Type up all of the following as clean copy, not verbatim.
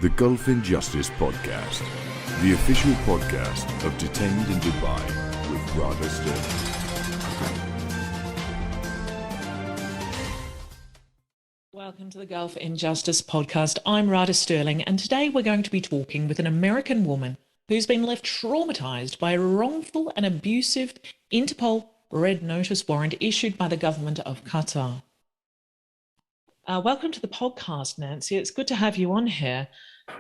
The Gulf Injustice Podcast, the official podcast of Detained in Dubai with Rada Sterling. Welcome to the Gulf Injustice Podcast. I'm Rada Sterling, and today we're going to be talking with an American woman who's been left traumatized by a wrongful and abusive Interpol Red Notice warrant issued by the government of Qatar. Welcome to the podcast, Nancy. It's good to have you on here.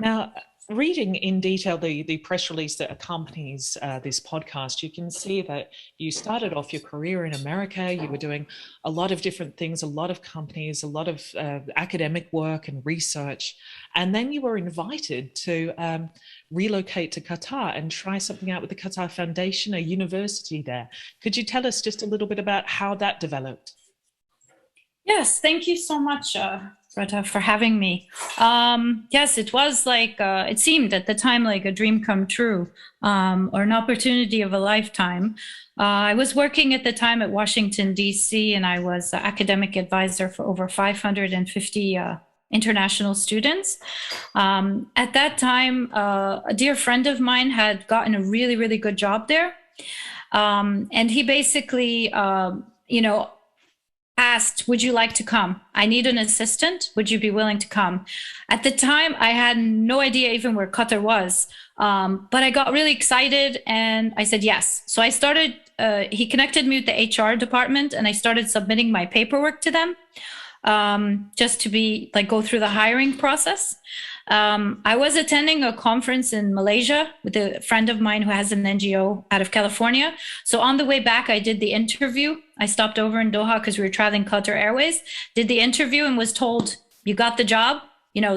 Now, reading in detail the press release that accompanies this podcast, you can see that you started off your career in America. You were doing a lot of different things, a lot of companies, a lot of academic work and research. And then you were invited to relocate to Qatar and try something out with the Qatar Foundation, a university there. Could you tell us just a little bit about how that developed? Yes, thank you so much, Rata, for having me. Yes, it was like, it seemed at the time like a dream come true, or an opportunity of a lifetime. I was working at the time at Washington, D.C., and I was an academic advisor for over 550 international students. At that time, a dear friend of mine had gotten a really, really good job there. And he basically, asked, would you like to come? I need an assistant. Would you be willing to come? At the time, I had no idea even where Qatar was, but I got really excited and I said yes. So I started, he connected me with the HR department and I started submitting my paperwork to them just to go through the hiring process. I was attending a conference in Malaysia with a friend of mine who has an NGO out of California. So on the way back, I did the interview. I stopped over in Doha because we were traveling Qatar Airways, did the interview and was told, you got the job,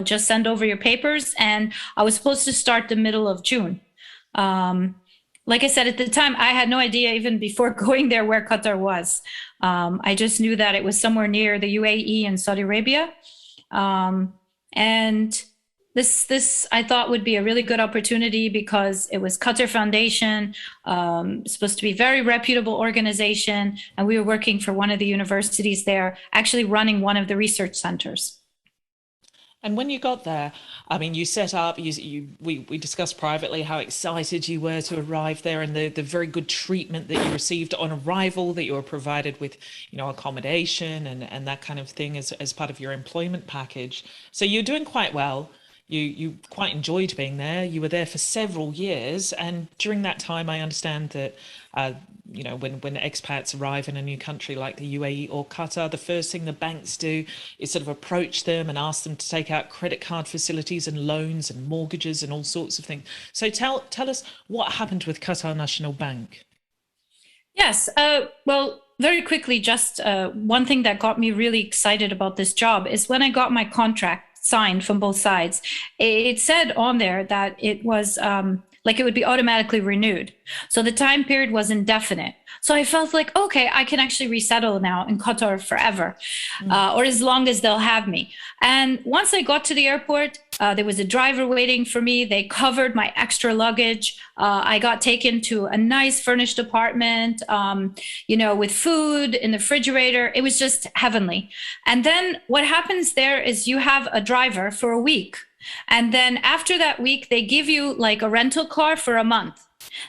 just send over your papers. And I was supposed to start the middle of June. Like I said, at the time, I had no idea even before going there where Qatar was. I just knew that it was somewhere near the UAE and Saudi Arabia. And this I thought would be a really good opportunity because it was Qatar Foundation, supposed to be a very reputable organization. And we were working for one of the universities there, actually running one of the research centers. And when you got there, I mean, you set up, we discussed privately how excited you were to arrive there and the very good treatment that you received on arrival, that you were provided with, accommodation and that kind of thing as part of your employment package. So you're doing quite well. You quite enjoyed being there. You were there for several years. And during that time, I understand that, when expats arrive in a new country like the UAE or Qatar, the first thing the banks do is sort of approach them and ask them to take out credit card facilities and loans and mortgages and all sorts of things. So tell us what happened with Qatar National Bank. Yes. Well, very quickly, just one thing that got me really excited about this job is when I got my contract signed from both sides, it said on there that it was it would be automatically renewed. So the time period was indefinite. So I felt like, okay, I can actually resettle now in Qatar forever, or as long as they'll have me. And once I got to the airport, there was a driver waiting for me. They covered my extra luggage. I got taken to a nice furnished apartment, with food in the refrigerator. It was just heavenly. And then what happens there is you have a driver for a week. And then after that week, they give you like a rental car for a month.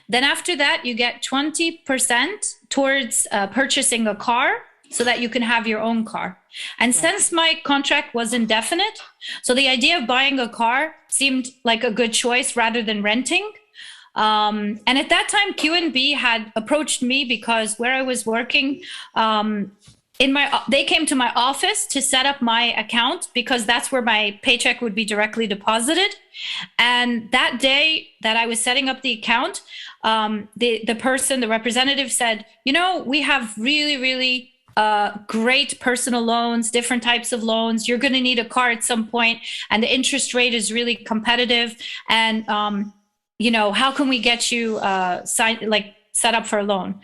Then after that, you get 20% towards purchasing a car so that you can have your own car. And since my contract was indefinite, so the idea of buying a car seemed like a good choice rather than renting. And at that time, QNB had approached me because where I was working, they came to my office to set up my account because that's where my paycheck would be directly deposited. And that day that I was setting up the account, the representative said, we have really, really great personal loans, different types of loans. You're going to need a car at some point, and the interest rate is really competitive. And how can we get you set up for a loan?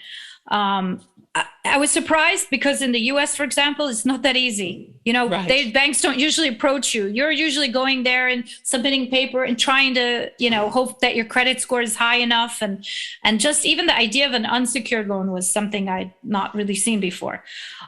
I was surprised because in the US, for example, it's not that easy. Right. Banks don't usually approach you. You're usually going there and submitting paper and trying to, hope that your credit score is high enough. And just even the idea of an unsecured loan was something I'd not really seen before.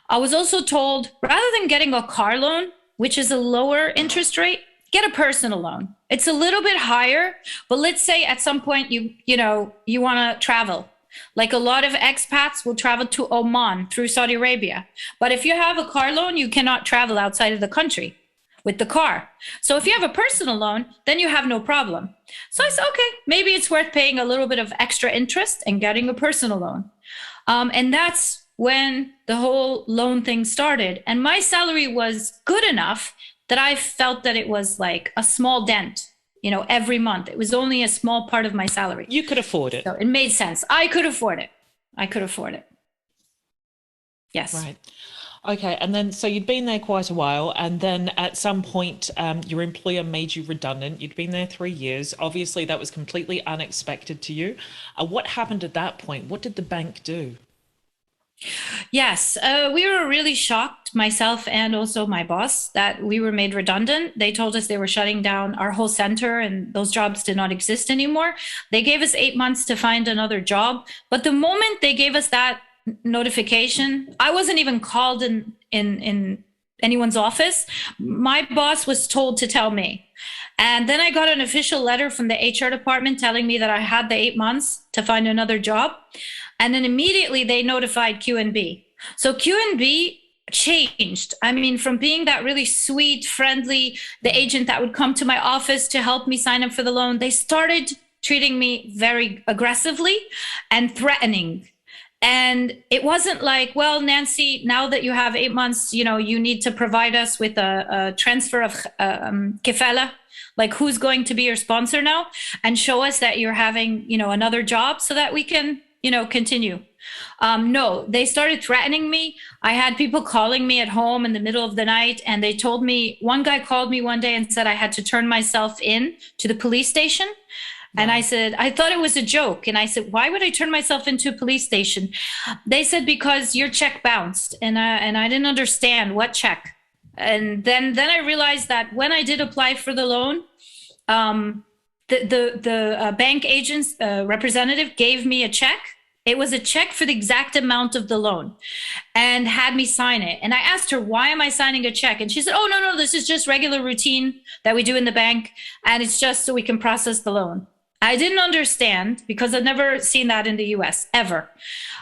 I was also told rather than getting a car loan, which is a lower interest rate, get a personal loan. It's a little bit higher, but let's say at some point you want to travel. Like a lot of expats will travel to Oman through Saudi Arabia. But if you have a car loan, you cannot travel outside of the country with the car. So if you have a personal loan, then you have no problem. So I said, okay, maybe it's worth paying a little bit of extra interest and getting a personal loan. And that's when the whole loan thing started. And my salary was good enough that I felt that it was like a small dent, every month. It was only a small part of my salary. You could afford it. So it made sense. I could afford it. Yes. Right. Okay. And then, so you'd been there quite a while. And then at some point, your employer made you redundant. You'd been there 3 years. Obviously, that was completely unexpected to you. What happened at that point? What did the bank do? Yes, we were really shocked, myself and also my boss, that we were made redundant. They told us they were shutting down our whole center and those jobs did not exist anymore. They gave us 8 months to find another job. But the moment they gave us that notification, I wasn't even called in anyone's office. My boss was told to tell me. And then I got an official letter from the HR department telling me that I had the 8 months to find another job. And then immediately they notified QNB. So QNB changed. I mean, from being that really sweet, friendly, the agent that would come to my office to help me sign up for the loan, they started treating me very aggressively and threatening. And it wasn't like, well, Nancy, now that you have 8 months, you need to provide us with a transfer of kefala, like who's going to be your sponsor now, and show us that you're having, another job so that we can, continue. No, they started threatening me. I had people calling me at home in the middle of the night, and they told me, one guy called me one day and said I had to turn myself in to the police station. And I said, I thought it was a joke. And I said, why would I turn myself into a police station? They said, because your check bounced. And I didn't understand what check. And then I realized that when I did apply for the loan, the bank agent's representative gave me a check. It was a check for the exact amount of the loan and had me sign it. And I asked her, why am I signing a check? And she said, oh, no, this is just regular routine that we do in the bank. And it's just so we can process the loan. I didn't understand because I've never seen that in the US ever.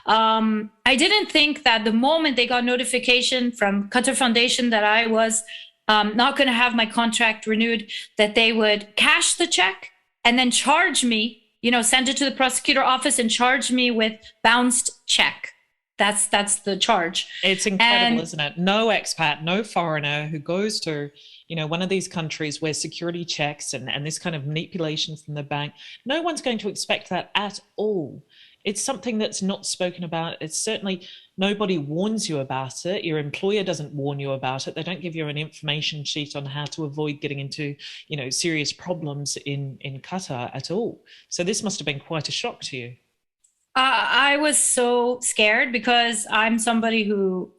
I didn't think that the moment they got notification from Qatar Foundation that I was not going to have my contract renewed, that they would cash the check and then charge me, send it to the prosecutor office and charge me with bounced check. That's the charge. It's incredible, isn't it? No expat, no foreigner who goes to, one of these countries where security checks and this kind of manipulation from the bank, no one's going to expect that at all. It's something that's not spoken about. It's certainly, nobody warns you about it. Your employer doesn't warn you about it. They don't give you an information sheet on how to avoid getting into, serious problems in Qatar at all. So this must have been quite a shock to you. I was so scared because I'm somebody who,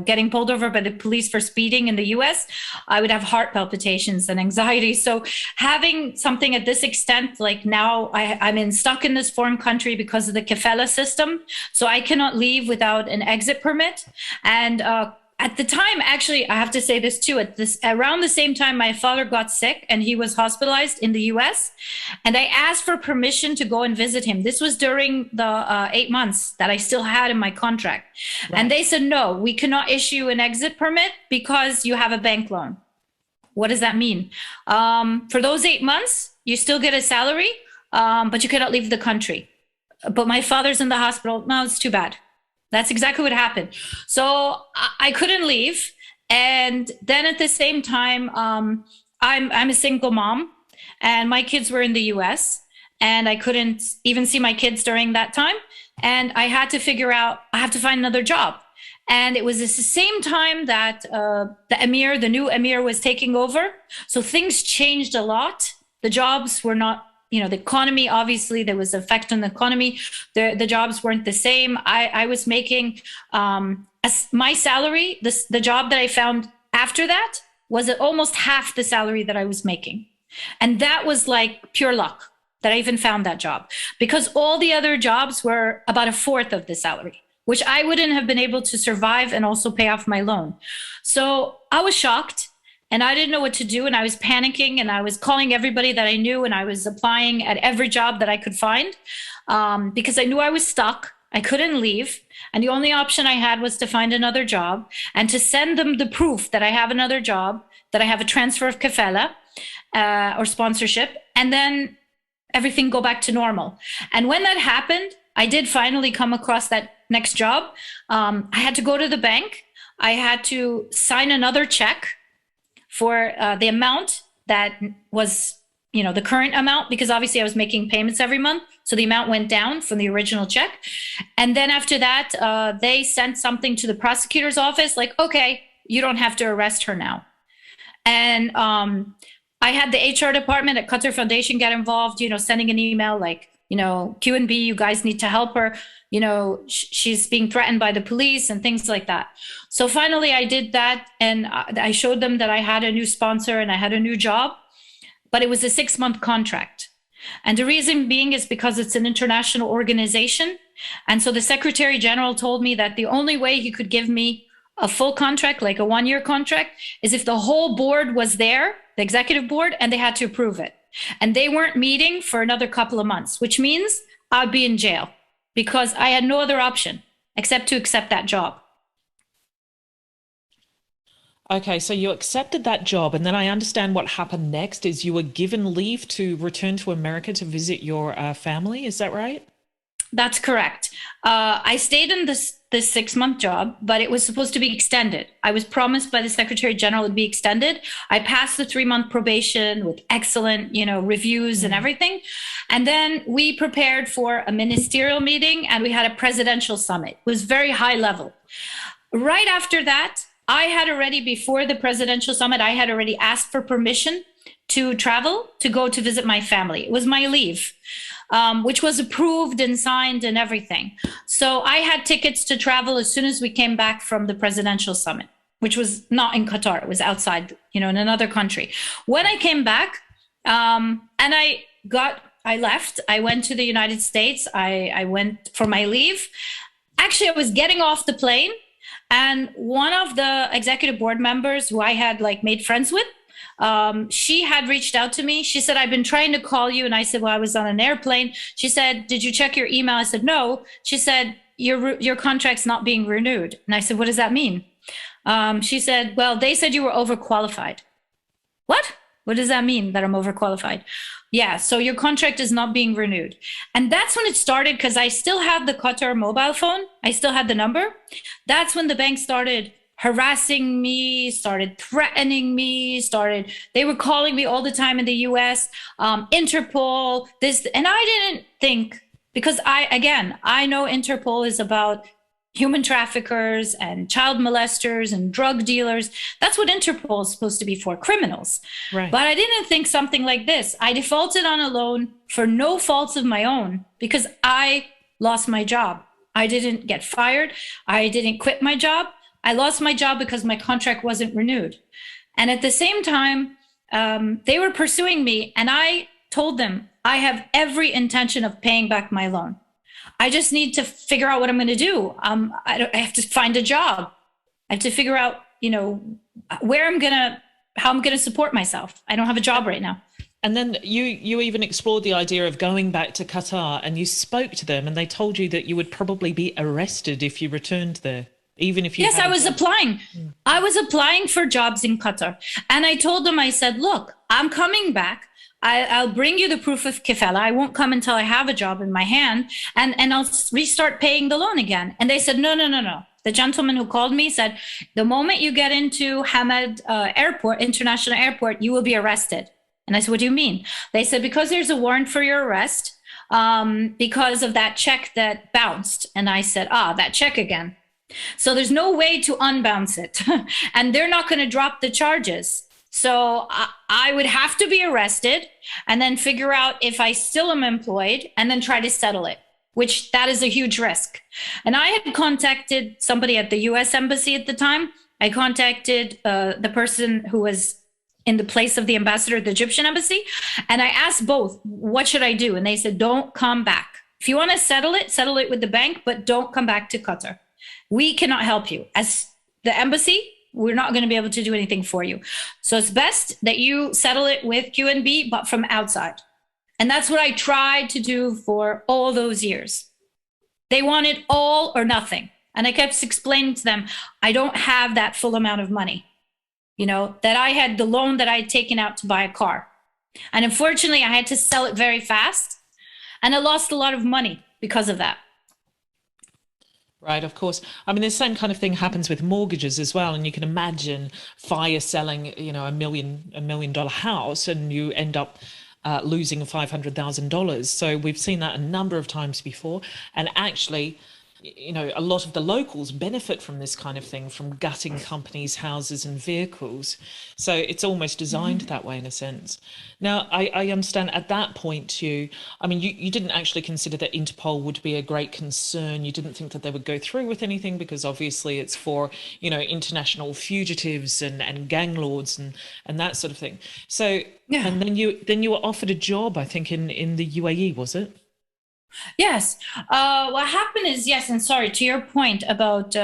getting pulled over by the police for speeding in the US, I would have heart palpitations and anxiety. So having something at this extent, like now I'm stuck in this foreign country because of the kefala system. So I cannot leave without an exit permit. And at the time, actually, I have to say this too, around the same time, my father got sick and he was hospitalized in the US. And I asked for permission to go and visit him. This was during the 8 months that I still had in my contract. Right. And they said, no, we cannot issue an exit permit because you have a bank loan. What does that mean? For those 8 months, you still get a salary, but you cannot leave the country. But my father's in the hospital. No, it's too bad. That's exactly what happened. So I couldn't leave. And then at the same time, I'm a single mom and my kids were in the US and I couldn't even see my kids during that time. And I had to figure out, I have to find another job. And it was the same time that the new emir was taking over. So things changed a lot. The jobs were not, the economy, obviously there was an effect on the economy. The jobs weren't the same. I was making my salary, the job that I found after that was almost half the salary that I was making. And that was like pure luck that I even found that job, because all the other jobs were about a fourth of the salary, which I wouldn't have been able to survive and also pay off my loan. So I was shocked. and I didn't know what to do. And I was panicking, and I was calling everybody that I knew, and I was applying at every job that I could find, because I knew I was stuck. I couldn't leave. And the only option I had was to find another job and to send them the proof that I have another job, that I have a transfer of kafala or sponsorship, and then everything go back to normal. And when that happened, I did finally come across that next job. I had to go to the bank. I had to sign another check for the amount that was, the current amount, because obviously I was making payments every month. So the amount went down from the original check. And then after that, they sent something to the prosecutor's office like, okay, you don't have to arrest her now. And I had the HR department at Qatar Foundation get involved, sending an email like, Q&B, you guys need to help her. She's being threatened by the police and things like that. So finally I did that, and I showed them that I had a new sponsor and I had a new job, but it was a 6-month contract. And the reason being is because it's an international organization. And so the Secretary General told me that the only way he could give me a full contract, like a 1-year contract, is if the whole board was there, the executive board, and they had to approve it. And they weren't meeting for another couple of months, which means I'd be in jail because I had no other option except to accept that job. Okay, so you accepted that job, and then I understand what happened next is you were given leave to return to America to visit your family. Is that right? That's correct. I stayed in this 6-month job, but it was supposed to be extended. I was promised by the Secretary General it'd be extended. I passed the 3-month probation with excellent, reviews and everything. And then we prepared for a ministerial meeting, and we had a presidential summit. It was very high level. Right after that, I had already, before the presidential summit, I had already asked for permission to travel, to go to visit my family. It was my leave, which was approved and signed and everything. So I had tickets to travel as soon as we came back from the presidential summit, which was not in Qatar. It was outside, in another country. When I came back, and I left, I went to the United States. I went for my leave. Actually, I was getting off the plane, and one of the executive board members who I had made friends with, she had reached out to me. She said, I've been trying to call you. And I said, well, I was on an airplane. She said, did you check your email? I said, no. She said, your contract's not being renewed. And I said, what does that mean? She said, well, they said you were overqualified. What? What does that mean, that I'm overqualified? Yeah, so your contract is not being renewed. And that's when it started, because I still had the Qatar mobile phone. I still had the number. That's when the bank started harassing me, started threatening me, they were calling me all the time in the US, Interpol, and I didn't think, because I know Interpol is about human traffickers and child molesters and drug dealers. That's what Interpol is supposed to be for, criminals. Right. But I didn't think something like this. I defaulted on a loan for no faults of my own because I lost my job. I didn't get fired. I didn't quit my job. I lost my job because my contract wasn't renewed. And at the same time, they were pursuing me, and I told them, I have every intention of paying back my loan. I just need to figure out what I'm going to do. I have to find a job. I have to figure out, how I'm going to support myself. I don't have a job right now. And then you even explored the idea of going back to Qatar, and you spoke to them, and they told you that you would probably be arrested if you returned there, even if you. Yes, I was applying. I was applying for jobs in Qatar. And I told them, I said, look, I'm coming back. I'll bring you the proof of kafala. I won't come until I have a job in my hand, and I'll restart paying the loan again. And they said, no. The gentleman who called me said, the moment you get into Hamad International Airport, you will be arrested. And I said, what do you mean? They said, because there's a warrant for your arrest because of that check that bounced. And I said, that check again. So there's no way to unbounce it. And they're not going to drop the charges. So I would have to be arrested and then figure out if I still am employed and then try to settle it, which that is a huge risk. And I had contacted somebody at the US Embassy at the time. I contacted the person who was in the place of the ambassador at the Egyptian Embassy. And I asked both, what should I do? And they said, don't come back. If you want to settle it with the bank, but don't come back to Qatar. We cannot help you. As the embassy, we're not going to be able to do anything for you. So it's best that you settle it with QNB, but from outside. And that's what I tried to do for all those years. They wanted all or nothing. And I kept explaining to them, I don't have that full amount of money, that I had the loan that I had taken out to buy a car. And unfortunately, I had to sell it very fast. And I lost a lot of money because of that. Right, of course. I mean, the same kind of thing happens with mortgages as well. And you can imagine fire selling, $1 million house, and you end up losing $500,000. So we've seen that a number of times before. And actually, a lot of the locals benefit from this kind of thing, from gutting companies' houses and vehicles. So it's almost designed that way in a sense. Now, I understand at that point you didn't actually consider that Interpol would be a great concern. You didn't think that they would go through with anything because obviously it's for, international fugitives and gang lords and that sort of thing. So, yeah. And then you were offered a job, I think, in the UAE, was it? Yes. What happened is, yes, and sorry, to your point about,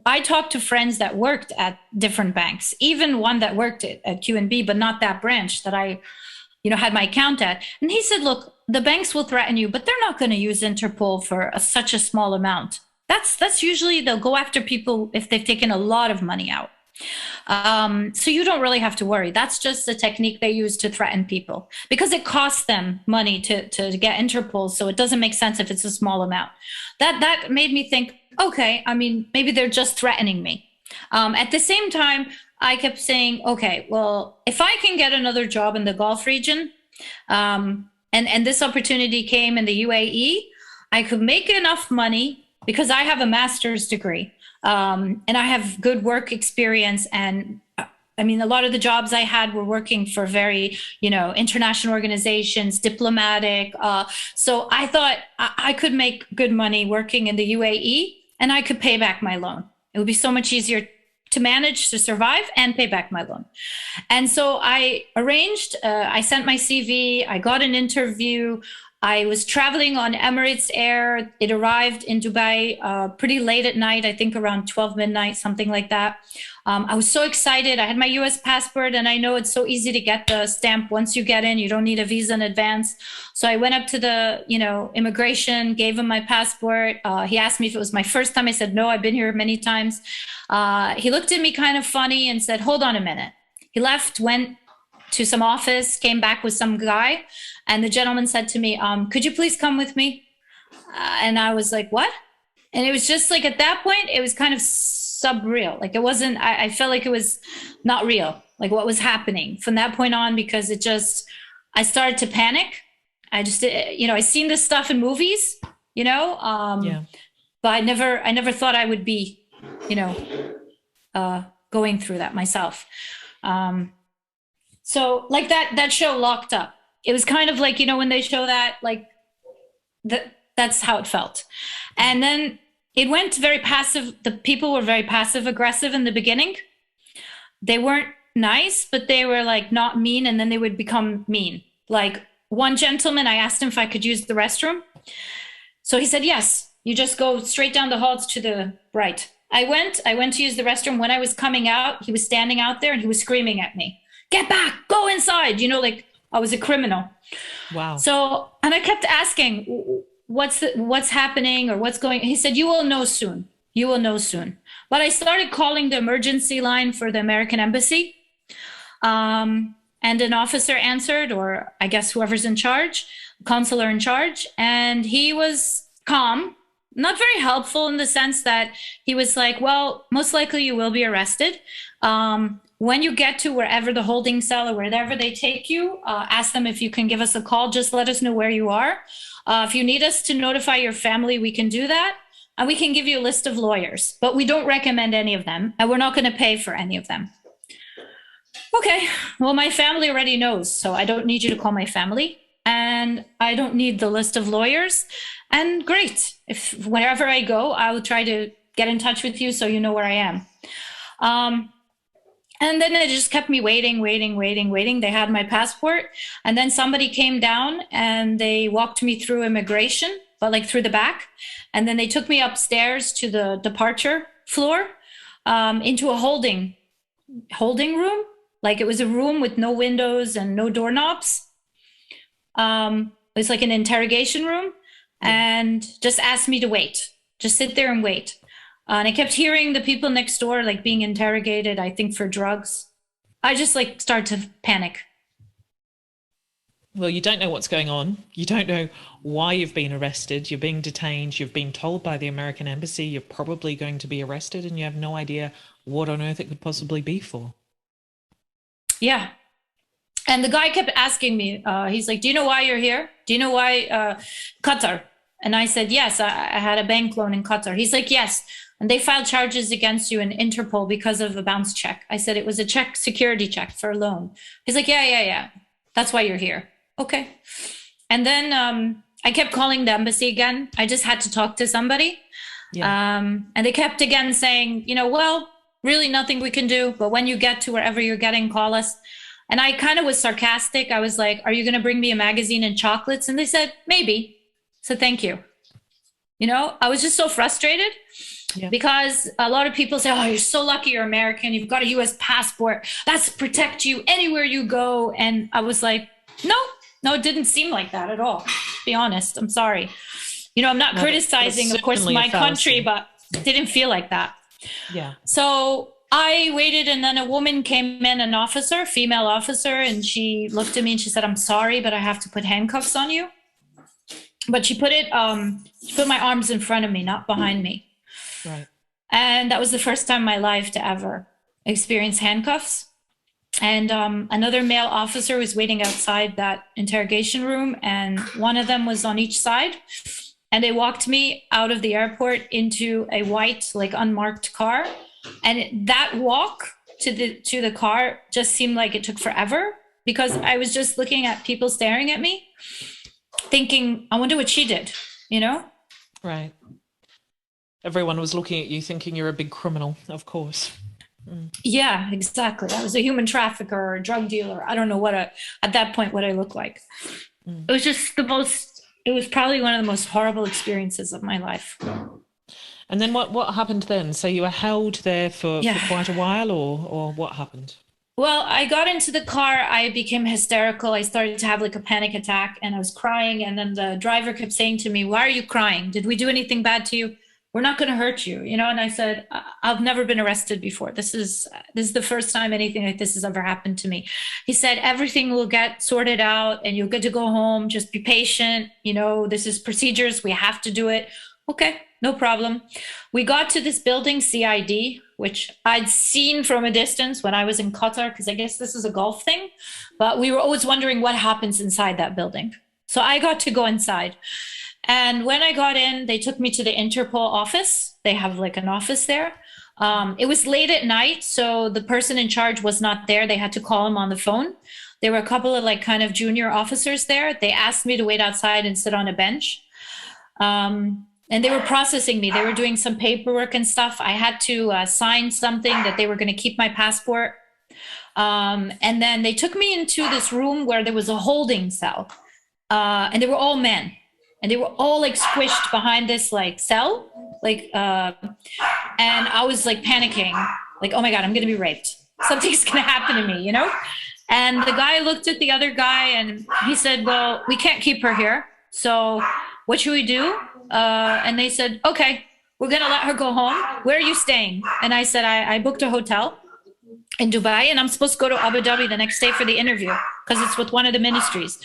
I talked to friends that worked at different banks, even one that worked at QNB, but not that branch that I, had my account at. And he said, look, the banks will threaten you, but they're not going to use Interpol for such a small amount. That's usually, they'll go after people if they've taken a lot of money out. So you don't really have to worry. That's just a technique they use to threaten people because it costs them money to get Interpol. So it doesn't make sense if it's a small amount. That made me think, okay, maybe they're just threatening me. At the same time, I kept saying, okay, well, if I can get another job in the Gulf region, and this opportunity came in the UAE, I could make enough money because I have a master's degree. And I have good work experience. And a lot of the jobs I had were working for very, international organizations, diplomatic. So I thought I could make good money working in the UAE and I could pay back my loan. It would be so much easier to manage, to survive and pay back my loan. And so I arranged, I sent my CV, I got an interview. I was traveling on Emirates Air. It arrived in Dubai pretty late at night, I think around 12 midnight, something like that. I was so excited. I had my US passport, and I know it's so easy to get the stamp once you get in. You don't need a visa in advance. So I went up to the, immigration, gave him my passport. He asked me if it was my first time. I said, no, I've been here many times. He looked at me kind of funny and said, hold on a minute. He left, went to some office, came back with some guy. And the gentleman said to me, could you please come with me? And I was like, what? And it was just like, at that point, it was kind of subreal. Like it wasn't, I felt like it was not real, like what was happening from that point on, because I started to panic. I just, I seen this stuff in movies, yeah. But I never thought I would be, going through that myself. So like that show Locked Up, it was kind of like, when they show that, like that's how it felt. And then it went very passive. The people were very passive aggressive in the beginning. They weren't nice, but they were like not mean. And then they would become mean. Like one gentleman, I asked him if I could use the restroom. So he said, yes, you just go straight down the hall to the right. I went to use the restroom. When I was coming out, he was standing out there and he was screaming at me, get back, go inside. Like I was a criminal. Wow. So, and I kept asking, what's happening or what's going on? He said, you will know soon. You will know soon. But I started calling the emergency line for the American embassy. And an officer answered, or I guess whoever's in charge, consular in charge. And he was calm, not very helpful in the sense that he was like, well, most likely you will be arrested. When you get to wherever the holding cell or wherever they take you, ask them if you can give us a call. Just let us know where you are. If you need us to notify your family, we can do that. And we can give you a list of lawyers, but we don't recommend any of them. And we're not going to pay for any of them. Okay, well, my family already knows, so I don't need you to call my family. And I don't need the list of lawyers. And great, if wherever I go, I will try to get in touch with you so you know where I am. And then it just kept me waiting. They had my passport. And then somebody came down and they walked me through immigration, but like through the back. And then they took me upstairs to the departure floor. into a holding room. Like it was a room with no windows and no doorknobs. It's like an interrogation room, and just asked me to wait, just sit there and wait. And I kept hearing the people next door like being interrogated, I think for drugs. I just like started to panic. Well, you don't know what's going on. You don't know why you've been arrested. You're being detained. You've been told by the American embassy you're probably going to be arrested, and you have no idea what on earth it could possibly be for. Yeah. And the guy kept asking me, he's like, do you know why you're here? Do you know why Qatar? And I said, yes, I had a bank loan in Qatar. He's like, yes. And they filed charges against you in Interpol because of a bounce check. I said, it was a check, security check for a loan. He's like, yeah. That's why you're here. Okay. And then I kept calling the embassy again. I just had to talk to somebody. Yeah. And they kept again saying, well, really nothing we can do. But when you get to wherever you're getting, call us. And I kind of was sarcastic. I was like, are you going to bring me a magazine and chocolates? And they said, maybe. So thank you. I was just so frustrated because a lot of people say, oh, you're so lucky you're American. You've got a US passport. That's to protect you anywhere you go. And I was like, no, it didn't seem like that at all. To be honest, I'm sorry. I'm not criticizing, of course, my country, but it didn't feel like that. Yeah. So I waited, and then a woman came in, an officer, female officer, and she looked at me and she said, I'm sorry, but I have to put handcuffs on you. But she put my arms in front of me, not behind me. Right. And that was the first time in my life to ever experience handcuffs. And another male officer was waiting outside that interrogation room, and one of them was on each side. And they walked me out of the airport into a white, like unmarked car. And that walk to the car just seemed like it took forever, because I was just looking at people staring at me, thinking, I wonder what she did, Right. Everyone was looking at you thinking you're a big criminal, of course. Yeah, exactly. I was a human trafficker or a drug dealer. I don't know at that point what I looked like. It was just it was probably one of the most horrible experiences of my life. And then what happened then? So you were held there for quite a while, or what happened? Well, I got into the car. I became hysterical. I started to have like a panic attack, and I was crying. And then the driver kept saying to me, why are you crying? Did we do anything bad to you? We're not going to hurt you, And I said, I've never been arrested before. This is the first time anything like this has ever happened to me. He said, everything will get sorted out and you'll get to go home. Just be patient. This is procedures. We have to do it. Okay, no problem. We got to this building, CID, which I'd seen from a distance when I was in Qatar, because I guess this is a Gulf thing. But we were always wondering what happens inside that building. So I got to go inside. And when I got in, they took me to the Interpol office. They have like an office there. It was late at night, so the person in charge was not there. They had to call him on the phone. There were a couple of like kind of junior officers there. They asked me to wait outside and sit on a bench. And they were processing me. They were doing some paperwork and stuff. I had to sign something that they were going to keep my passport. And then they took me into this room where there was a holding cell. And they were all men. And they were all like squished behind this like cell, and I was like panicking, like, oh my God, I'm going to be raped. Something's going to happen to me, And the guy looked at the other guy and he said, well, we can't keep her here. So what should we do? And they said, okay, we're going to let her go home. Where are you staying? And I said, I booked a hotel in Dubai, and I'm supposed to go to Abu Dhabi the next day for the interview because it's with one of the ministries.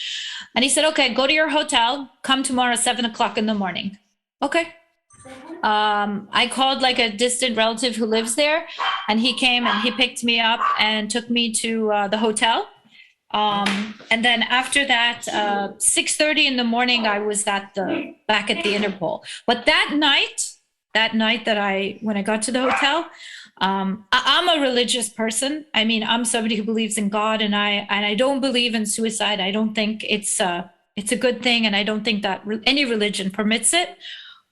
And he said, okay, go to your hotel, come tomorrow at 7:00 in the morning. Okay. I called like a distant relative who lives there, and he came and he picked me up and took me to the hotel. And then after that, 6:30 in the morning, I was back at the Interpol. But that night when I got to the hotel, I'm a religious person. I mean, I'm somebody who believes in God, and I don't believe in suicide. I don't think it's a good thing, and I don't think that any religion permits it.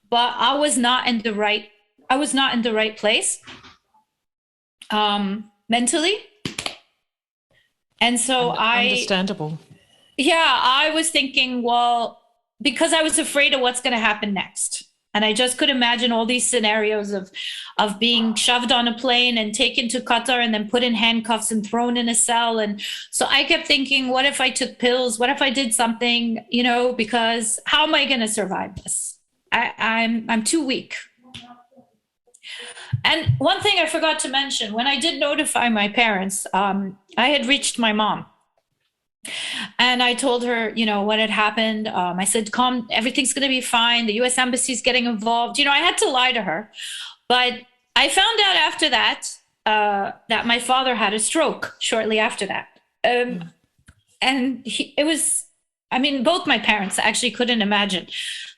But I was not in the right place, mentally. And so understandable. I was thinking, well, because I was afraid of what's going to happen next. And I just could imagine all these scenarios of being shoved on a plane and taken to Qatar and then put in handcuffs and thrown in a cell. And so I kept thinking, what if I took pills? What if I did something, because how am I going to survive this? I'm too weak. And one thing I forgot to mention, when I did notify my parents, I had reached my mom. And I told her, what had happened. I said, "Calm, everything's going to be fine. The U.S. Embassy's getting involved." I had to lie to her. But I found out after that that my father had a stroke shortly after that. And both my parents actually couldn't imagine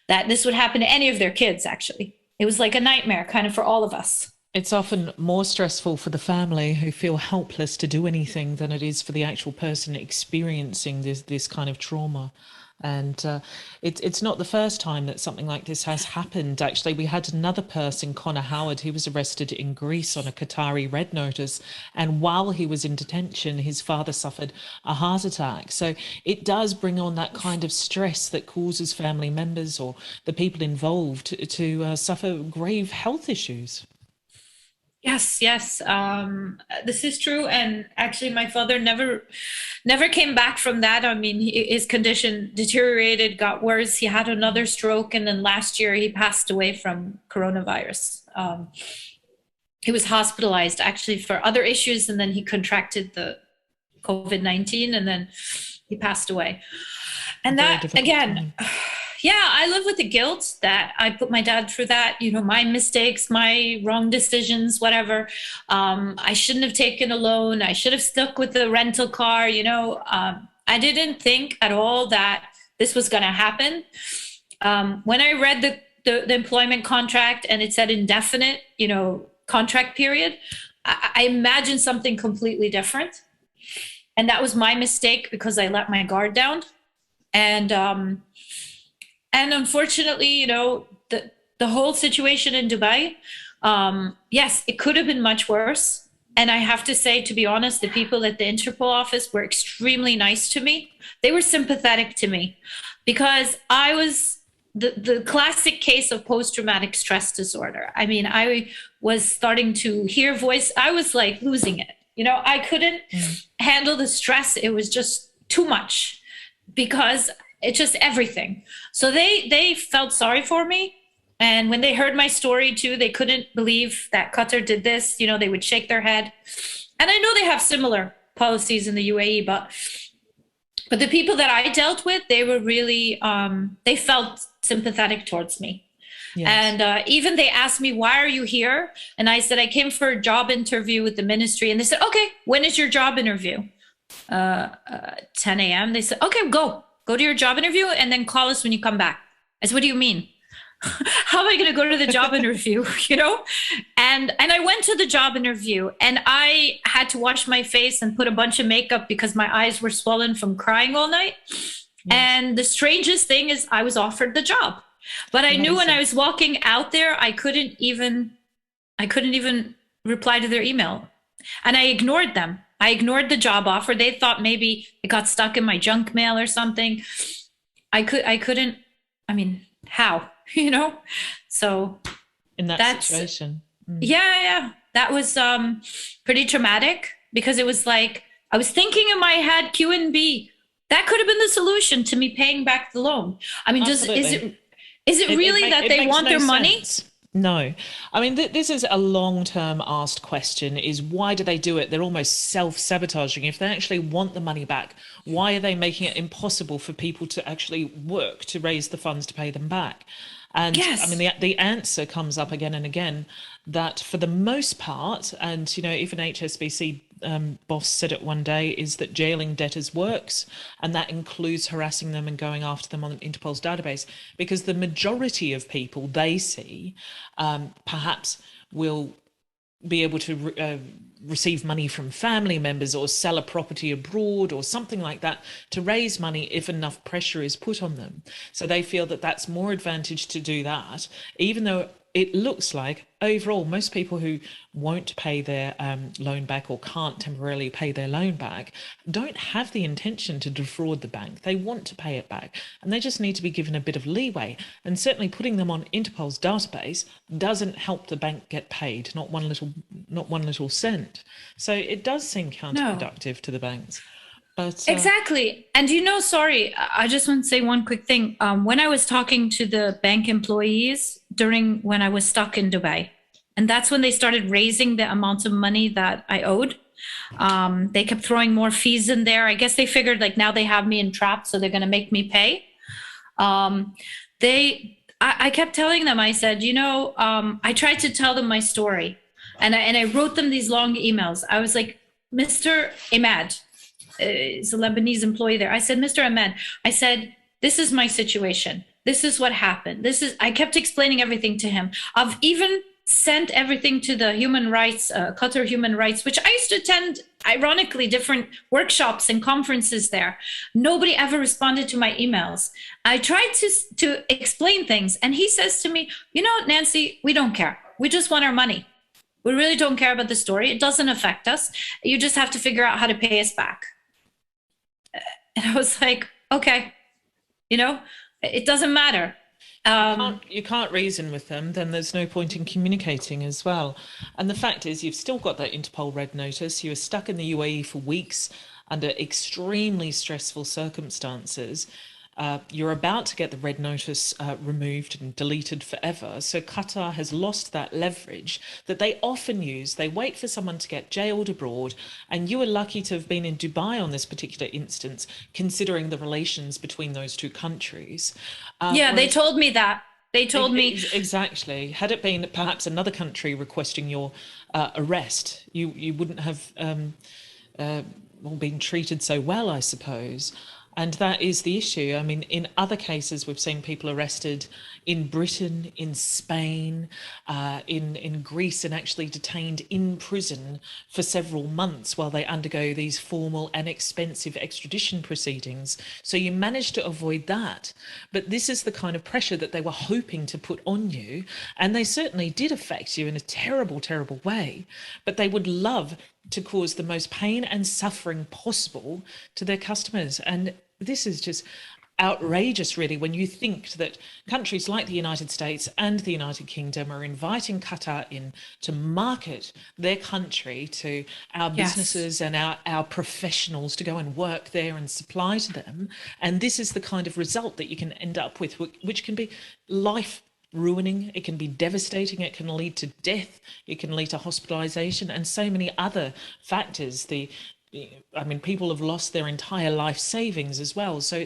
that this would happen to any of their kids, actually. It was like a nightmare kind of for all of us. It's often more stressful for the family who feel helpless to do anything than it is for the actual person experiencing this kind of trauma. And it's not the first time that something like this has happened. Actually, we had another person, Connor Howard, who was arrested in Greece on a Qatari Red Notice. And while he was in detention, his father suffered a heart attack. So it does bring on that kind of stress that causes family members or the people involved to suffer grave health issues. Yes. This is true. And actually, my father never came back from that. His condition deteriorated, got worse. He had another stroke. And then last year, he passed away from coronavirus. He was hospitalized actually for other issues. And then he contracted the COVID-19 and then he passed away. And that, again, I live with the guilt that I put my dad through that, my mistakes, my wrong decisions, whatever. I shouldn't have taken a loan. I should have stuck with the rental car. I didn't think at all that this was going to happen. When I read the employment contract and it said indefinite, contract period, I imagined something completely different. And that was my mistake because I let my guard down. And unfortunately, the whole situation in Dubai, yes, it could have been much worse. And I have to say, to be honest, the people at the Interpol office were extremely nice to me. They were sympathetic to me because I was the classic case of post-traumatic stress disorder. I was starting to hear voice. I was like losing it. I couldn't handle the stress. It was just too much because it's just everything. So they felt sorry for me. And when they heard my story too, they couldn't believe that Qatar did this. They would shake their head. And I know they have similar policies in the UAE, but the people that I dealt with, they were really, they felt sympathetic towards me. Yes. And even they asked me, "Why are you here?" And I said, "I came for a job interview with the ministry." And they said, "Okay, when is your job interview?" 10 a.m. They said, "Okay, go to your job interview and then call us when you come back." I said, "What do you mean? How am I going to go to the job interview?" And I went to the job interview and I had to wash my face and put a bunch of makeup because my eyes were swollen from crying all night. Yes. And the strangest thing is I was offered the job, but I knew when I was walking out there, I couldn't even reply to their email. And I ignored them. I ignored the job offer. They thought maybe it got stuck in my junk mail or something. I couldn't, how, So in that situation. Yeah. That was pretty traumatic because it was like, I was thinking in my head, Q&B, that could have been the solution to me paying back the loan. Absolutely. Is it really that they want their money? No. This is a long-term asked question, is why do they do it? They're almost self-sabotaging. If they actually want the money back, why are they making it impossible for people to actually work to raise the funds to pay them back? And yes. The answer comes up again and again that for the most part, and even HSBC boss said it one day, is that jailing debtors works, and that includes harassing them and going after them on Interpol's database, because the majority of people they see perhaps will be able to receive money from family members or sell a property abroad or something like that to raise money if enough pressure is put on them. So they feel that that's more advantage to do that, even though it looks like overall most people who won't pay their loan back or can't temporarily pay their loan back don't have the intention to defraud the bank. They want to pay it back, and they just need to be given a bit of leeway. And certainly putting them on Interpol's database doesn't help the bank get paid, not one little cent. So it does seem counterproductive to the banks. But, exactly. And sorry, I just want to say one quick thing. When I was talking to the bank employees when I was stuck in Dubai, and that's when they started raising the amount of money that I owed. They kept throwing more fees in there. I guess they figured like now they have me entrapped, so they're going to make me pay. I kept telling them, I said, I tried to tell them my story, and I wrote them these long emails. I was like, Mr. Ahmad, is a Lebanese employee there. I said, Mr. Ahmed, I said, this is my situation. This is what happened. I kept explaining everything to him. I've even sent everything to the human rights, Qatar Human Rights, which I used to attend, ironically, different workshops and conferences there. Nobody ever responded to my emails. I tried to explain things. And he says to me, Nancy, we don't care. We just want our money. We really don't care about the story. It doesn't affect us. You just have to figure out how to pay us back. And I was like, okay, it doesn't matter. You can't reason with them, then there's no point in communicating as well. And the fact is, you've still got that Interpol Red Notice. You were stuck in the UAE for weeks under extremely stressful circumstances. You're about to get the red notice removed and deleted forever. So Qatar has lost that leverage that they often use. They wait for someone to get jailed abroad. And you were lucky to have been in Dubai on this particular instance, considering the relations between those two countries. They told me that. They told me. Exactly. Had it been perhaps another country requesting your arrest, you wouldn't have been treated so well, I suppose. And that is the issue. I mean, in other cases, we've seen people arrested in Britain, in Spain, in Greece, and actually detained in prison for several months while they undergo these formal and expensive extradition proceedings. So you managed to avoid that. But this is the kind of pressure that they were hoping to put on you. And they certainly did affect you in a terrible, terrible way. But they would love to cause the most pain and suffering possible to their customers. And this is just outrageous, really, when you think that countries like the United States and the United Kingdom are inviting Qatar in to market their country to our businesses and our professionals to go and work there and supply to them. And this is the kind of result that you can end up with, which can be life ruining, it can be devastating, it can lead to death, it can lead to hospitalization and so many other factors. People have lost their entire life savings as well. So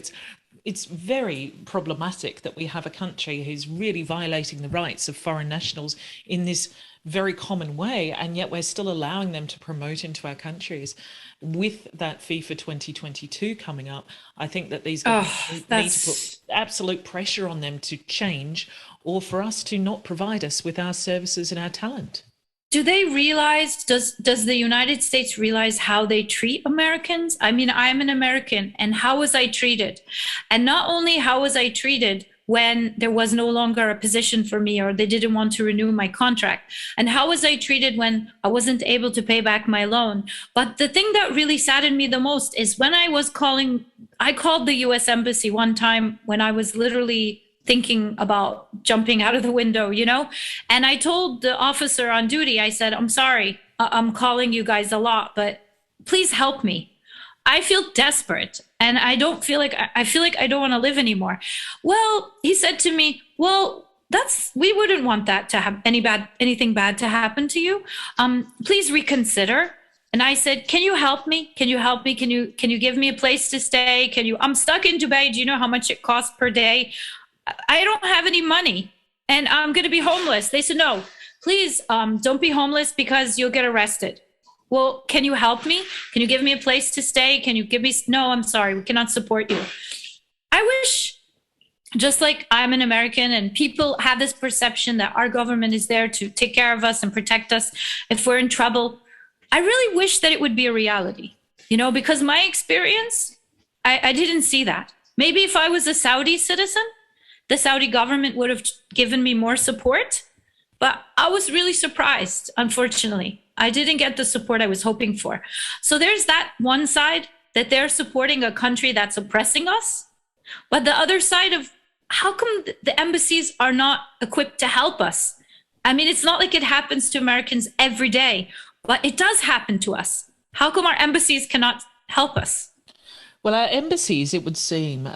it's very problematic that we have a country who's really violating the rights of foreign nationals in this very common way, and yet we're still allowing them to promote into our countries. With that FIFA 2022 coming up, I think that these governments need to put absolute pressure on them to change, or for us to not provide us with our services and our talent. Do they realize, does the United States realize how they treat Americans? I mean, I'm an American, and how was I treated? And not only how was I treated when there was no longer a position for me or they didn't want to renew my contract, and how was I treated when I wasn't able to pay back my loan? But the thing that really saddened me the most is when I called the US Embassy one time when I was literally thinking about jumping out of the window, and I told the officer on duty, I said, I'm sorry, I'm calling you guys a lot, but please help me. I feel desperate, and I feel like I don't want to live anymore. Well, he said to me, well, we wouldn't want that to have anything bad to happen to you. Please reconsider. And I said, can you help me? Can you help me? Can you give me a place to stay? I'm stuck in Dubai. Do you know how much it costs per day? I don't have any money and I'm going to be homeless. They said, no, please don't be homeless because you'll get arrested. Well, can you help me? Can you give me a place to stay? No, I'm sorry. We cannot support you. I wish, just like I'm an American and people have this perception that our government is there to take care of us and protect us if we're in trouble. I really wish that it would be a reality, because my experience, I didn't see that. Maybe if I was a Saudi citizen, the Saudi government would have given me more support. But I was really surprised, unfortunately. I didn't get the support I was hoping for. So there's that one side that they're supporting a country that's oppressing us. But the other side of how come the embassies are not equipped to help us? I mean, it's not like it happens to Americans every day, but it does happen to us. How come our embassies cannot help us? Well, our embassies, it would seem,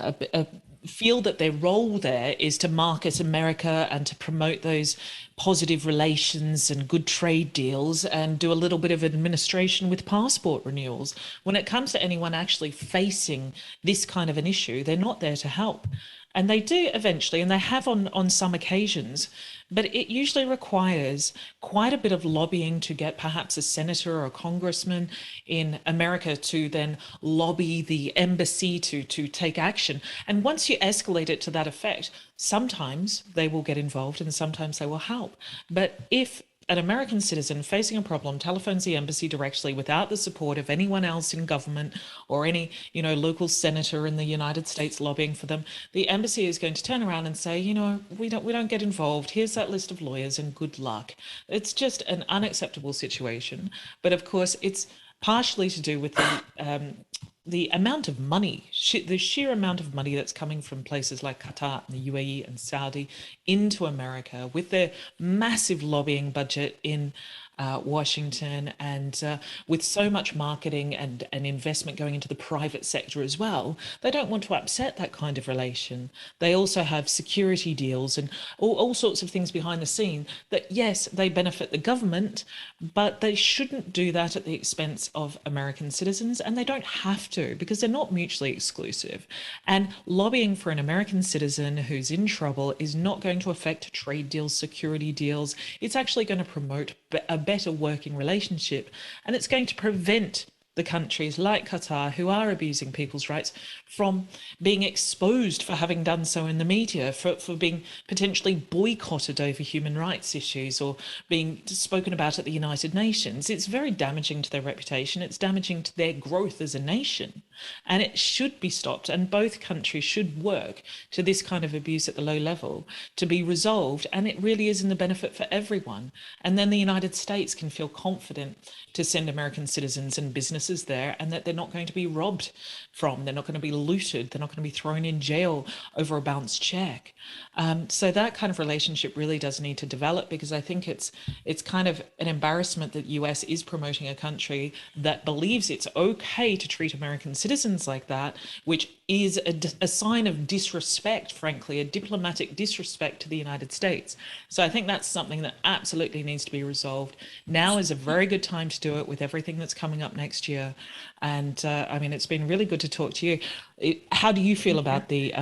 feel that their role there is to market America and to promote those positive relations and good trade deals and do a little bit of administration with passport renewals. When it comes to anyone actually facing this kind of an issue, they're not there to help. And they do eventually, and they have on some occasions, but it usually requires quite a bit of lobbying to get perhaps a senator or a congressman in America to then lobby the embassy to take action. And once you escalate it to that effect, sometimes they will get involved and sometimes they will help. But if an American citizen facing a problem telephones the embassy directly without the support of anyone else in government or any, local senator in the United States lobbying for them, the embassy is going to turn around and say, we don't get involved. Here's that list of lawyers and good luck. It's just an unacceptable situation. But of course, it's partially to do with the amount of money, the sheer amount of money that's coming from places like Qatar and the UAE and Saudi into America with their massive lobbying budget in Washington and with so much marketing and investment going into the private sector as well, they don't want to upset that kind of relation. They also have security deals and all sorts of things behind the scene that, yes, they benefit the government, but they shouldn't do that at the expense of American citizens, and they don't have to because they're not mutually exclusive. And lobbying for an American citizen who's in trouble is not going to affect trade deals, security deals. It's actually going to promote a better working relationship, and it's going to prevent the countries like Qatar, who are abusing people's rights, from being exposed for having done so in the media, for being potentially boycotted over human rights issues or being spoken about at the United Nations. It's very damaging to their reputation. It's damaging to their growth as a nation, and it should be stopped. And both countries should work to this kind of abuse at the low level to be resolved, and it really is in the benefit for everyone. And then the United States can feel confident to send American citizens and businesses there, and that they're not going to be robbed from, they're not going to be looted, they're not going to be thrown in jail over a bounced check. So that kind of relationship really does need to develop, because I think it's kind of an embarrassment that US is promoting a country that believes it's okay to treat American citizens like that, which is a sign of disrespect, frankly, a diplomatic disrespect to the United States. So I think that's something that absolutely needs to be resolved. Now is a very good time to do it with everything that's coming up next year. And I mean, it's been really good to talk to you. How do you feel about the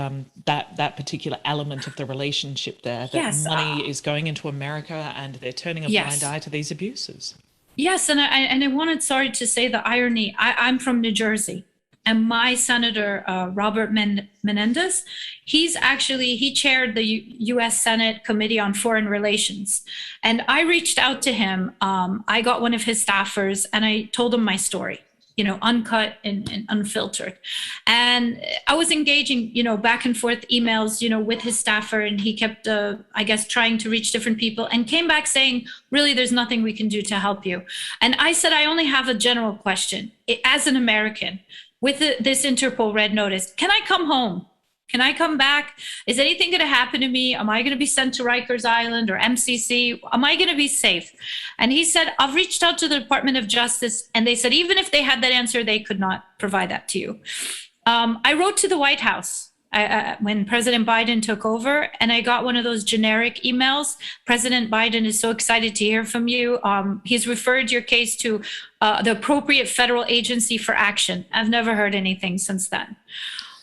that particular element of the relationship there, that Yes, money is going into America and they're turning a yes. blind eye to these abuses? Yes, and I wanted, sorry to say the irony, I'm from New Jersey. And my senator, Robert Menendez, he chaired the U.S. Senate Committee on Foreign Relations. And I reached out to him. I got one of his staffers and I told him my story, uncut and unfiltered. And I was engaging, back and forth emails, with his staffer. And he kept, I guess, trying to reach different people and came back saying, really, there's nothing we can do to help you. And I said, I only have a general question. As an American, with this Interpol Red Notice, can I come home? Can I come back? Is anything going to happen to me? Am I going to be sent to Rikers Island or MCC? Am I going to be safe? And he said, I've reached out to the Department of Justice, and they said, even if they had that answer, they could not provide that to you. I wrote to the White House when President Biden took over, and I got one of those generic emails. President Biden is so excited to hear from you. He's referred your case to the appropriate federal agency for action. I've never heard anything since then.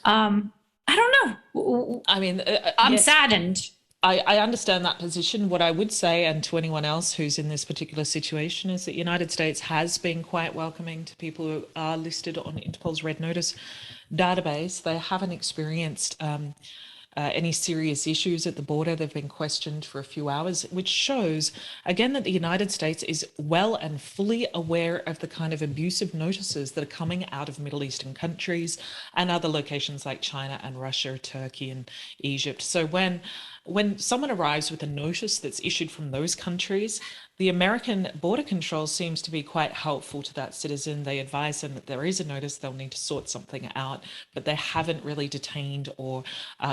I don't know. I mean, I'm yes, saddened. I understand that position. What I would say, and to anyone else who's in this particular situation, is that the United States has been quite welcoming to people who are listed on Interpol's Red Notice database. They haven't experienced any serious issues at the border. They've been questioned for a few hours, which shows, again, that the United States is well and fully aware of the kind of abusive notices that are coming out of Middle Eastern countries and other locations like China and Russia, Turkey and Egypt. So when when someone arrives with a notice that's issued from those countries, the American Border Control seems to be quite helpful to that citizen. They advise them that there is a notice, they'll need to sort something out, but they haven't really detained or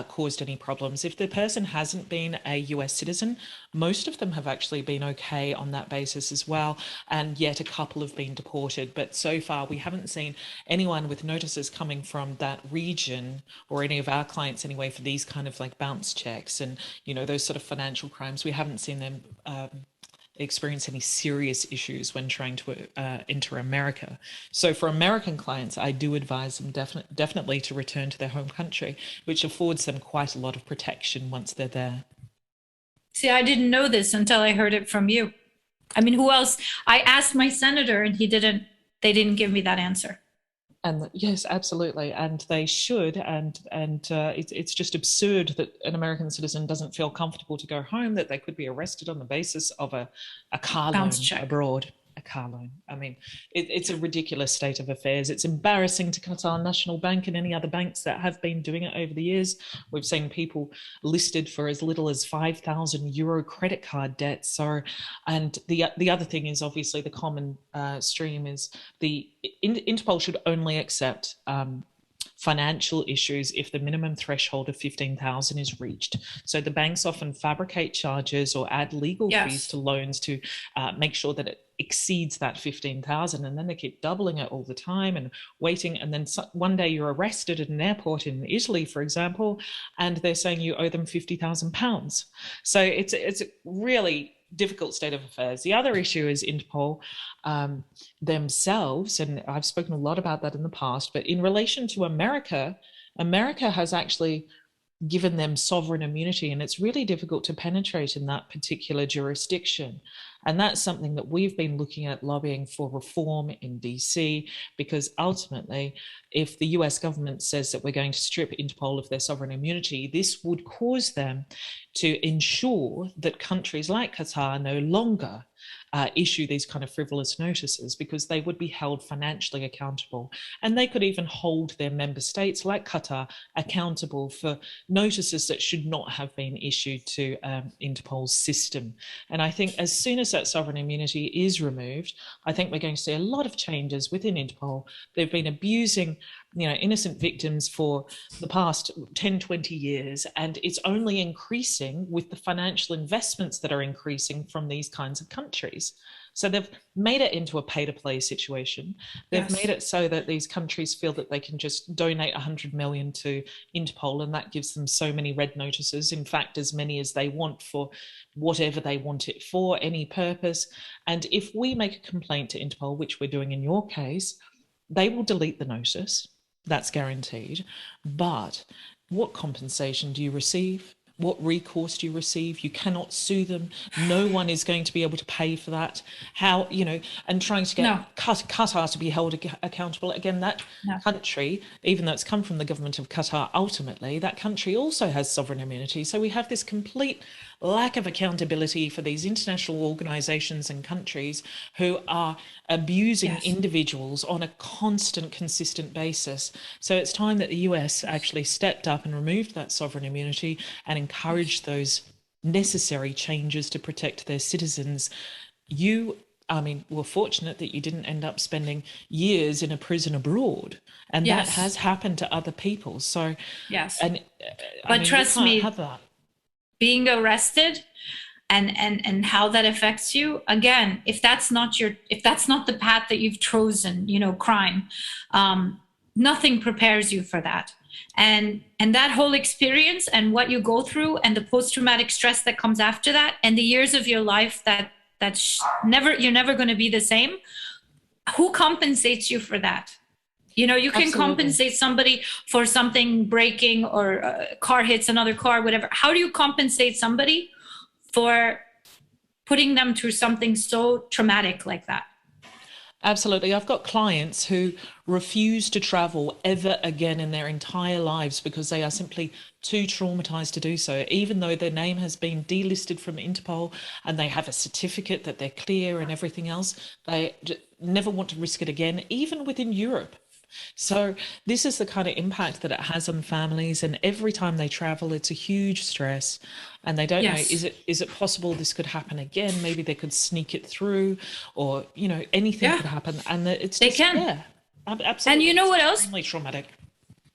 caused any problems. If the person hasn't been a US citizen, most of them have actually been okay on that basis as well, and yet a couple have been deported. But so far, we haven't seen anyone with notices coming from that region, or any of our clients anyway, for these kind of like bounce checks and, you know, those sort of financial crimes. We haven't seen them experience any serious issues when trying to enter America. So for American clients, I do advise them definitely to return to their home country, which affords them quite a lot of protection once they're there. See, I didn't know this until I heard it from you. I mean, who else? I asked my senator and they didn't give me that answer. And yes, absolutely, and they should. And it's just absurd that an American citizen doesn't feel comfortable to go home, that they could be arrested on the basis of a car loan abroad. A car loan. I mean, it's a ridiculous state of affairs. It's embarrassing to Qatar National Bank and any other banks that have been doing it over the years. We've seen people listed for as little as €5,000 credit card debt. So, and the other thing is obviously the common stream is the Interpol should only accept financial issues if the minimum threshold of 15,000 is reached. So the banks often fabricate charges or add legal fees to loans to make sure that it exceeds that 15,000, and then they keep doubling it all the time and waiting. And then one day you're arrested at an airport in Italy, for example, and they're saying you owe them £50,000. So it's a really difficult state of affairs. The other issue is Interpol themselves, and I've spoken a lot about that in the past, but in relation to America, America has actually given them sovereign immunity, and it's really difficult to penetrate in that particular jurisdiction. And that's something that we've been looking at, lobbying for reform in DC, because ultimately, if the US government says that we're going to strip Interpol of their sovereign immunity, this would cause them to ensure that countries like Qatar no longer issue these kind of frivolous notices, because they would be held financially accountable. And they could even hold their member states like Qatar accountable for notices that should not have been issued to Interpol's system. And I think as soon as that sovereign immunity is removed, I think we're going to see a lot of changes within Interpol. They've been abusing, you know, innocent victims for the past 10, 20 years, and it's only increasing with the financial investments that are increasing from these kinds of countries. So they've made it into a pay-to-play situation. They've made it so that these countries feel that they can just donate 100 million to Interpol, and that gives them so many red notices, in fact, as many as they want for whatever they want it for, any purpose. And if we make a complaint to Interpol, which we're doing in your case, they will delete the notice. That's guaranteed. But what compensation do you receive? What recourse do you receive? You cannot sue them. No one is going to be able to pay for that. How, you know, and trying to get Qatar to be held accountable. Again, that country, even though it's come from the government of Qatar, ultimately, that country also has sovereign immunity. So we have this complete lack of accountability for these international organizations and countries who are abusing individuals on a constant, consistent basis. So it's time that the US actually stepped up and removed that sovereign immunity and encouraged those necessary changes to protect their citizens. You, I mean, were fortunate that you didn't end up spending years in a prison abroad, and that has happened to other people. So and but trust me, have that. Being arrested and how that affects you, again, if that's not the path that you've chosen, you know, crime, nothing prepares you for that. And that whole experience and what you go through and the post-traumatic stress that comes after that, and the years of your life you're never going to be the same. Who compensates you for that? You know, you can compensate somebody for something breaking or a car hits another car, whatever. How do you compensate somebody for putting them through something so traumatic like that? Absolutely. I've got clients who refuse to travel ever again in their entire lives because they are simply too traumatized to do so, even though their name has been delisted from Interpol and they have a certificate that they're clear and everything else. They never want to risk it again, even within Europe. So this is the kind of impact that it has on families, and every time they travel, it's a huge stress, and they don't know, Yes. is it possible this could happen again? Maybe they could sneak it through, or anything Yeah, could happen, and it's they just, can. yeah, And you absolutely, know it's what else? extremely traumatic.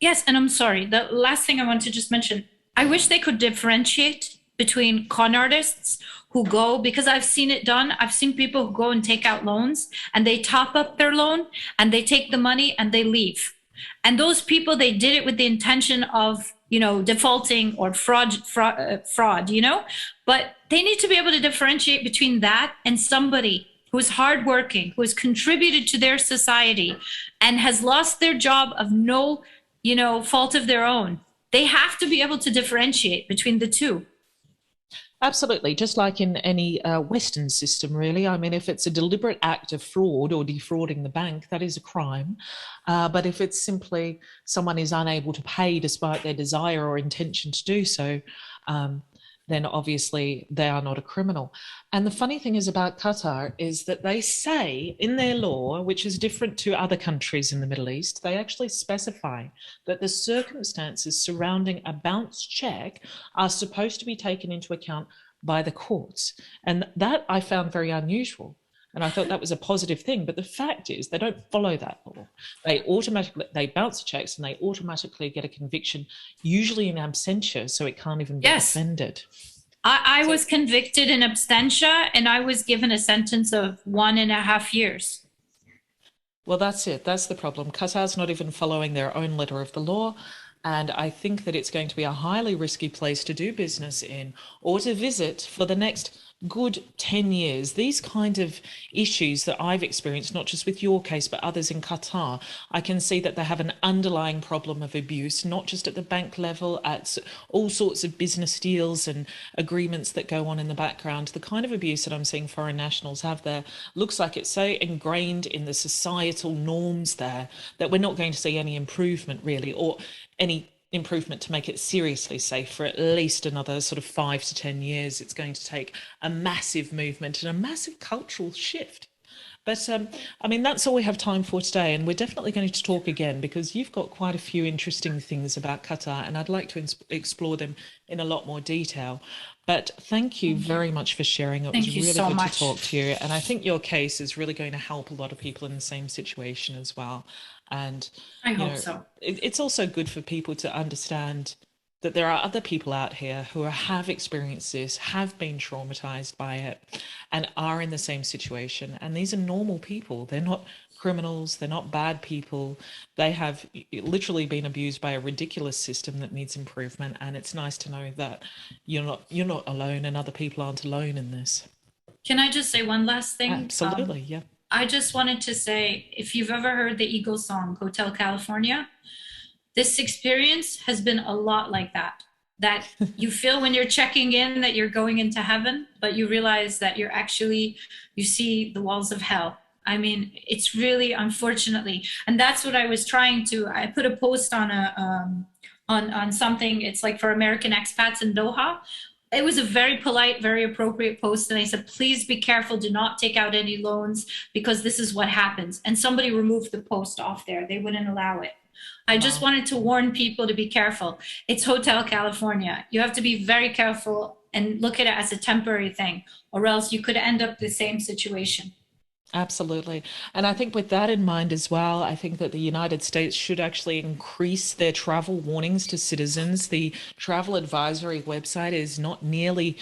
Yes, and I'm sorry. The last thing I want to just mention, I wish they could differentiate between con artists who go, because I've seen it done. I've seen people who go and take out loans and they top up their loan and they take the money and they leave. And those people, they did it with the intention of, defaulting or fraud, but they need to be able to differentiate between that and somebody who is hardworking, who has contributed to their society and has lost their job of no fault of their own. They have to be able to differentiate between the two. Absolutely, just like in any Western system, really. I mean, if it's a deliberate act of fraud or defrauding the bank, that is a crime. But if it's simply someone is unable to pay despite their desire or intention to do so, um, then obviously they are not a criminal. And the funny thing is about Qatar is that they say in their law, which is different to other countries in the Middle East, they actually specify that the circumstances surrounding a bounce check are supposed to be taken into account by the courts. And that I found very unusual. And I thought that was a positive thing. But the fact is they don't follow that law. They bounce the checks and they automatically get a conviction, usually in absentia, so it can't even be Yes. defended. I was convicted in absentia and I was given a sentence of 1.5 years. Well, that's it. That's the problem. Qatar's not even following their own letter of the law. And I think that it's going to be a highly risky place to do business in or to visit for the next good 10 years. These kind of issues that I've experienced, not just with your case, but others in Qatar, I can see that they have an underlying problem of abuse, not just at the bank level, at all sorts of business deals and agreements that go on in the background. The kind of abuse that I'm seeing foreign nationals have there looks like it's so ingrained in the societal norms there that we're not going to see any improvement really, or any improvement to make it seriously safe for at least another sort of 5 to 10 years. It's going to take a massive movement and a massive cultural shift. But I mean, that's all we have time for today. And we're definitely going to talk again because you've got quite a few interesting things about Qatar and I'd like to explore them in a lot more detail. But thank you very much for sharing. It was really good to talk to you. And I think your case is really going to help a lot of people in the same situation as well. And I hope so. It's also good for people to understand that there are other people out here who have experienced this, have been traumatized by it, and are in the same situation. And these are normal people. They're not criminals. They're not bad people. They have literally been abused by a ridiculous system that needs improvement. And it's nice to know that you're not alone, and other people aren't alone in this. Can I just say one last thing? Absolutely, yeah. I just wanted to say, if you've ever heard the Eagles song, Hotel California, this experience has been a lot like that. That you feel when you're checking in that you're going into heaven, but you realize that you see the walls of hell. I mean, it's really, unfortunately, and that's what I put a post on on something, it's like for American expats in Doha. It was a very polite, very appropriate post. And I said, please be careful. Do not take out any loans because this is what happens. And somebody removed the post off there. They wouldn't allow it. I just wanted to warn people to be careful. It's Hotel California. You have to be very careful and look at it as a temporary thing, or else you could end up the same situation. Absolutely. And I think with that in mind as well, I think that the United States should actually increase their travel warnings to citizens. The travel advisory website is not nearly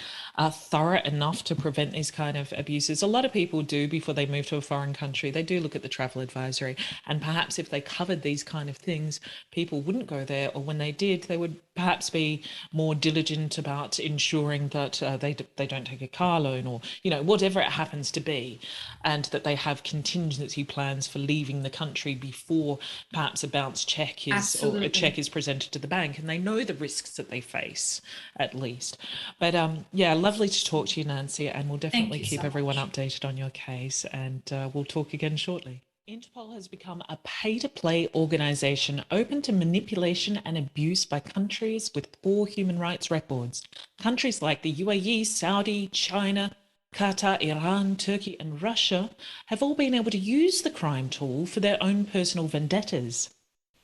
thorough enough to prevent these kind of abuses. A lot of people do before they move to a foreign country. They do look at the travel advisory. And perhaps if they covered these kind of things, people wouldn't go there. Or when they did, they would perhaps be more diligent about ensuring that they don't take a car loan or, whatever it happens to be. And that they have contingency plans for leaving the country before perhaps a bounce check or a check is presented to the bank, and they know the risks that they face at least. But lovely to talk to you, Nancy, and we'll definitely keep everyone updated on your case, and we'll talk again shortly. Interpol has become a pay-to-play organisation open to manipulation and abuse by countries with poor human rights records. Countries like the UAE, Saudi, China, Qatar, Iran, Turkey, and Russia have all been able to use the crime tool for their own personal vendettas.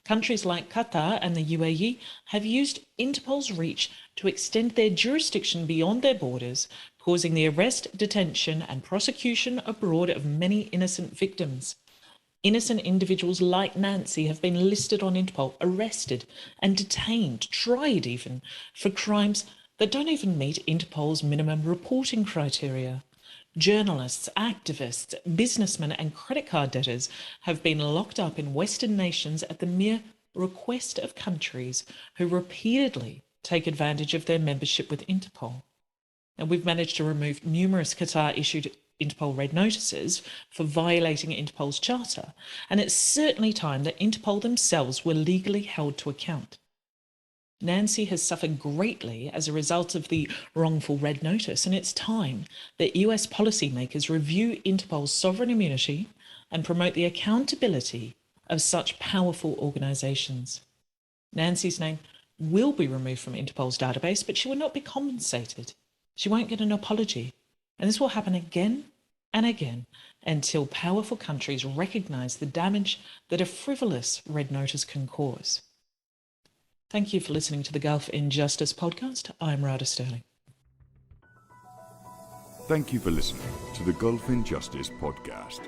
Countries like Qatar and the UAE have used Interpol's reach to extend their jurisdiction beyond their borders, causing the arrest, detention, and prosecution abroad of many innocent victims. Innocent individuals like Nancy have been listed on Interpol, arrested and detained, tried even, for crimes that don't even meet Interpol's minimum reporting criteria. Journalists, activists, businessmen, and credit card debtors have been locked up in Western nations at the mere request of countries who repeatedly take advantage of their membership with Interpol. And we've managed to remove numerous Qatar-issued Interpol Red Notices for violating Interpol's charter, and it's certainly time that Interpol themselves were legally held to account. Nancy has suffered greatly as a result of the wrongful Red Notice, and it's time that US policymakers review Interpol's sovereign immunity and promote the accountability of such powerful organisations. Nancy's name will be removed from Interpol's database, but she will not be compensated. She won't get an apology, and this will happen again and again until powerful countries recognise the damage that a frivolous Red Notice can cause. Thank you for listening to the Gulf Injustice podcast. I'm Rada Sterling. Thank you for listening to the Gulf Injustice podcast.